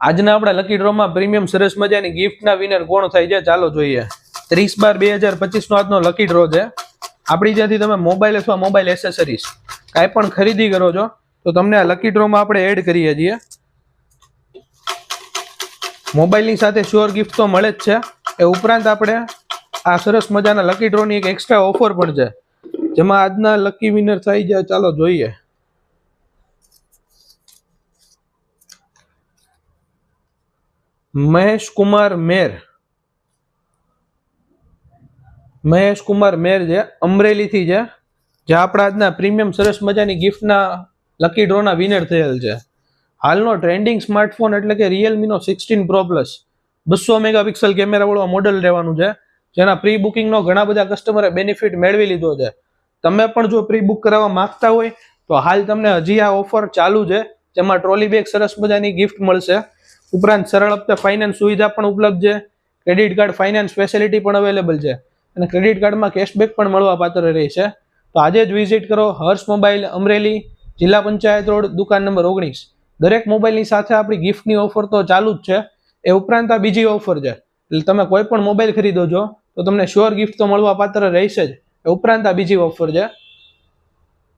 આજના આપણા lucky ડ્રોમાં premium સરસ મજાની ગિફ્ટના વિનર કોણ થાય છે ચાલો જોઈએ। 30/12/2025 નો આજનો લકી ડ્રો છે। આપણી જ્યાંથી તમે મોબાઈલ અથવા મોબાઈલ એસેસરીઝ કાંઈ પણ ખરીદી કરો છો તો તમને આ લકી ડ્રોમાં આપણે એડ કરીએ છીએ। મોબાઈલની સાથે શ્યોર ગિફ્ટ તો મળે જ છે, એ ઉપરાંત આપણે આ સરસ મજાના લકી ડ્રોની એક એક્સ્ટ્રા ઓફર પણ છે, જેમાં આજના લકી વિનર થાય છે ચાલો જોઈએ। મહેશ કુમાર મેર છે, અમરેલીથી છે, જે આપણા આજના પ્રીમિયમ સરસ મજાની ગિફ્ટના લકી ડ્રોના વિનર થયેલ છે। હાલનો ટ્રેન્ડિંગ સ્માર્ટફોન એટલે કે રિયલમીનો 16 Pro Plus 200 મેગાપિક્સલ કેમેરાવાળો મોડેલ રહેવાનું છે, જેના પ્રી બુકિંગનો ઘણા બધા કસ્ટમરે બેનિફિટ મેળવી લીધો છે। તમે પણ જો પ્રી બુક કરાવવા માંગતા હોય તો હાલ તમને હજી આ ઓફર ચાલુ છે, જેમાં ટ્રોલી બેગ સરસ મજાની ગિફ્ટ મળશે। ઉપરાંત સરળ હપ્તે ફાઇનાન્સ સુવિધા પણ ઉપલબ્ધ છે, ક્રેડિટ કાર્ડ ફાઇનાન્સ ફેસિલિટી પણ અવેલેબલ છે અને ક્રેડિટ કાર્ડમાં કેશબેક પણ મળવા પાત્ર રહેશે। તો આજે જ વિઝિટ કરો હર્ષ મોબાઈલ, અમરેલી, જિલ્લા પંચાયત રોડ, દુકાન નંબર 19। દરેક મોબાઈલની સાથે આપણી ગિફ્ટની ઓફર તો ચાલુ જ છે, એ ઉપરાંત આ બીજી ઓફર છે, એટલે તમે કોઈ પણ મોબાઈલ ખરીદો છો તો તમને શ્યોર ગિફ્ટ તો મળવા પાત્ર રહેશે જ, એ ઉપરાંત આ બીજી ઓફર છે।